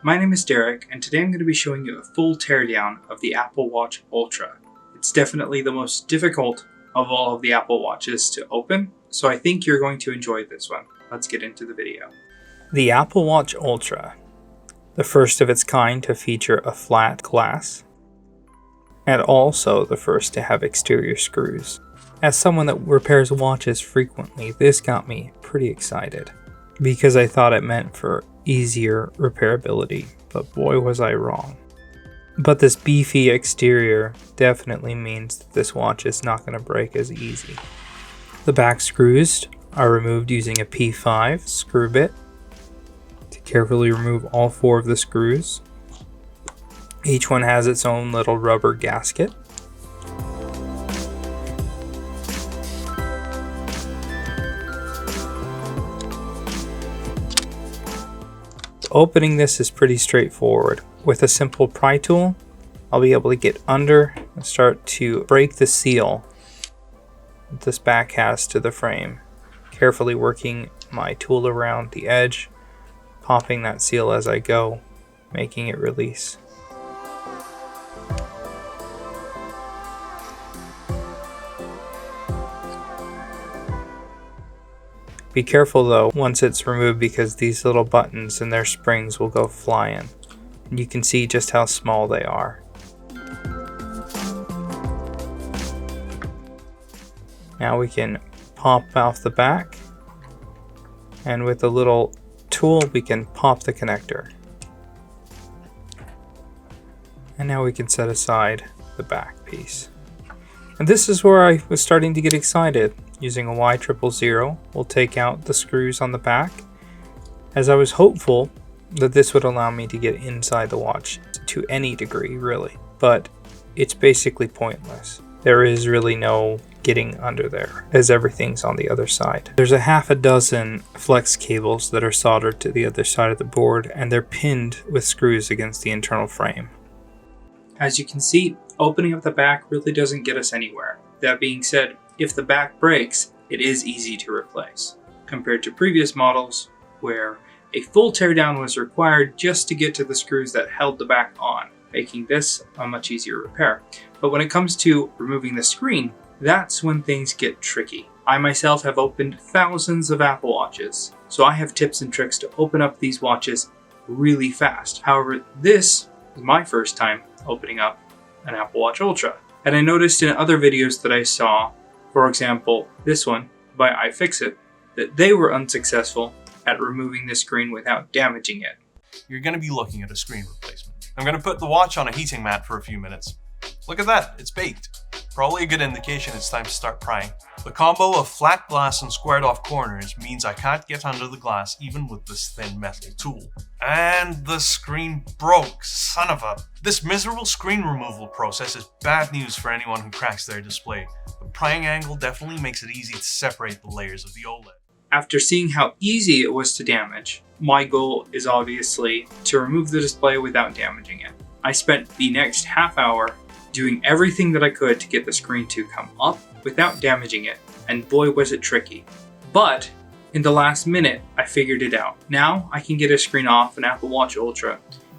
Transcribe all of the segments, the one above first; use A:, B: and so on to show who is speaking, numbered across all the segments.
A: My name is Derek, and today I'm going to be showing you a full teardown of the Apple Watch Ultra. It's definitely the most difficult of all of the Apple Watches to open, so I think you're going to enjoy this one. Let's get into the video.
B: The Apple Watch Ultra, the first of its kind to feature a flat glass, and also the first to have exterior screws. As someone that repairs watches frequently, this got me pretty excited, because I thought it meant for easier repairability, but boy was I wrong. But this beefy exterior definitely means that this watch is not going to break as easy. The back screws are removed using a P5 screw bit to carefully remove all 4 of the screws. Each one has its own little rubber gasket. Opening this is pretty straightforward. With a simple pry tool, I'll be able to get under and start to break the seal that this back has to the frame. Carefully working my tool around the edge, popping that seal as I go, making it release. Be careful though once it's removed, because these little buttons and their springs will go flying. And you can see just how small they are. Now we can pop off the back, and with a little tool we can pop the connector. And now we can set aside the back piece. And this is where I was starting to get excited. Using a Y000, we'll take out the screws on the back, as I was hopeful that this would allow me to get inside the watch to any degree, really. But it's basically pointless. There is really no getting under there, as everything's on the other side. There's a half a dozen flex cables that are soldered to the other side of the board, and they're pinned with screws against the internal frame.
A: As you can see, opening up the back really doesn't get us anywhere. That being said, if the back breaks, it is easy to replace, compared to previous models where a full teardown was required just to get to the screws that held the back on, making this a much easier repair. But when it comes to removing the screen, that's when things get tricky. I myself have opened thousands of Apple Watches, so I have tips and tricks to open up these watches really fast. However, this is my first time opening up an Apple Watch Ultra. And I noticed in other videos that I saw, for example, this one by iFixit, that they were unsuccessful at removing the screen without damaging it.
C: You're going to be looking at a screen replacement. I'm going to put the watch on a heating mat for a few minutes. Look at that, it's baked. Probably a good indication it's time to start prying. The combo of flat glass and squared off corners means I can't get under the glass even with this thin metal tool. And the screen broke, son of a... This miserable screen removal process is bad news for anyone who cracks their display. The prying angle definitely makes it easy to separate the layers of the OLED.
A: After seeing how easy it was to damage, my goal is obviously to remove the display without damaging it. I spent the next half hour doing everything that I could to get the screen to come up without damaging it, and boy was it tricky. But in the last minute, I figured it out. Now I can get a screen off an Apple Watch Ultra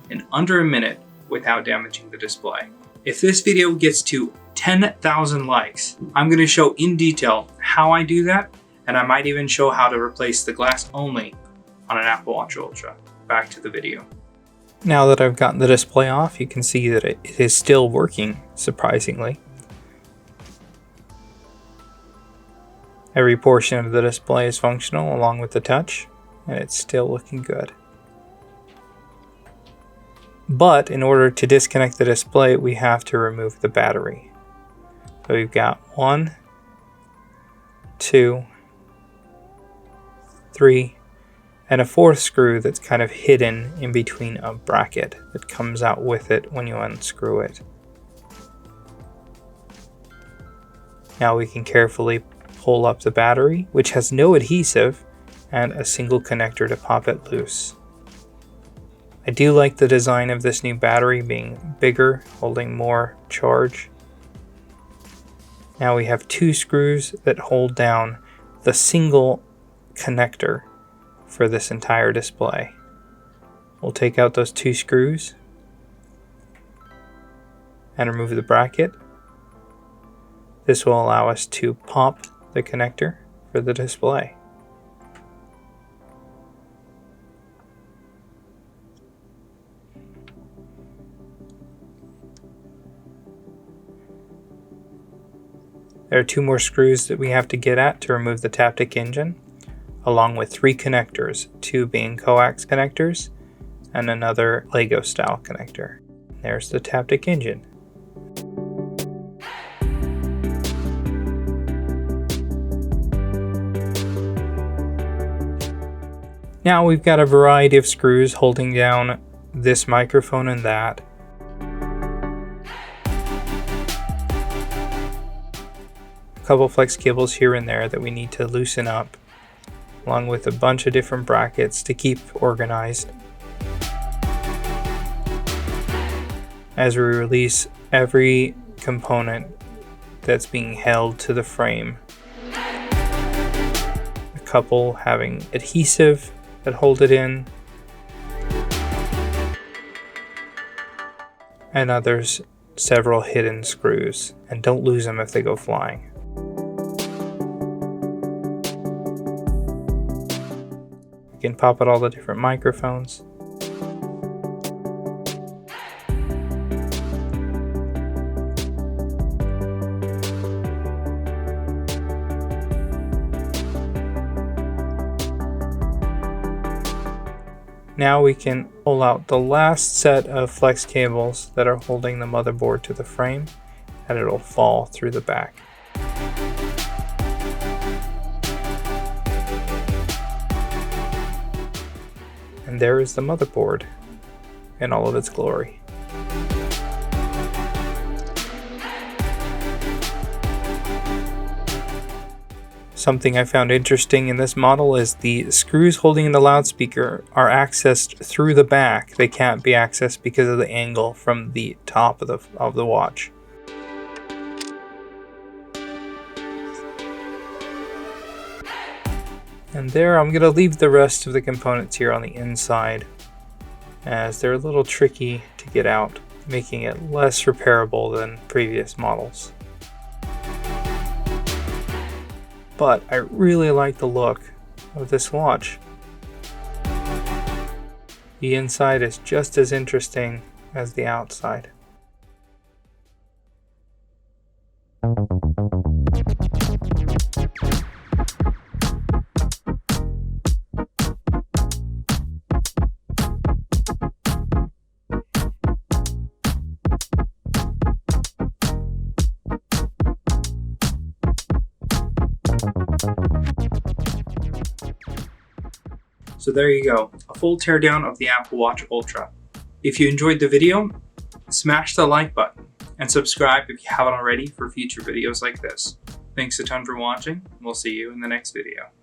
A: in under a minute without damaging the display. If this video gets to 10,000 likes, I'm going to show in detail how I do that, and I might even show how to replace the glass only on an Apple Watch Ultra. Back to the video.
B: Now that I've gotten the display off, you can see that it is still working, surprisingly. Every portion of the display is functional along with the touch, and it's still looking good. But in order to disconnect the display, we have to remove the battery. So we've got 1, 2, 3, and a 4th screw that's kind of hidden in between a bracket that comes out with it when you unscrew it. Now we can carefully pull up the battery, which has no adhesive, and a single connector to pop it loose. I do like the design of this new battery being bigger, holding more charge. Now we have 2 screws that hold down the single connector for this entire display. We'll take out those 2 screws and remove the bracket. This will allow us to pop the connector for the display. There are 2 more screws that we have to get at to remove the Taptic engine, along with 3 connectors, 2 being coax connectors and another Lego style connector. There's the Taptic engine. Now we've got a variety of screws holding down this microphone and that. A couple flex cables here and there that we need to loosen up, along with a bunch of different brackets to keep organized as we release every component that's being held to the frame. A couple having adhesive that hold it in, and others several hidden screws, and don't lose them if they go flying. You can pop out all the different microphones. Now we can pull out the last set of flex cables that are holding the motherboard to the frame, and it'll fall through the back. And there is the motherboard in all of its glory. Something I found interesting in this model is the screws holding the loudspeaker are accessed through the back. They can't be accessed because of the angle from the top of the watch. And there, I'm going to leave the rest of the components here on the inside, as they're a little tricky to get out, making it less repairable than previous models. But I really like the look of this watch. The inside is just as interesting as the outside.
A: So there you go, a full teardown of the Apple Watch Ultra. If you enjoyed the video, smash the like button and subscribe if you haven't already for future videos like this. Thanks a ton for watching, and we'll see you in the next video.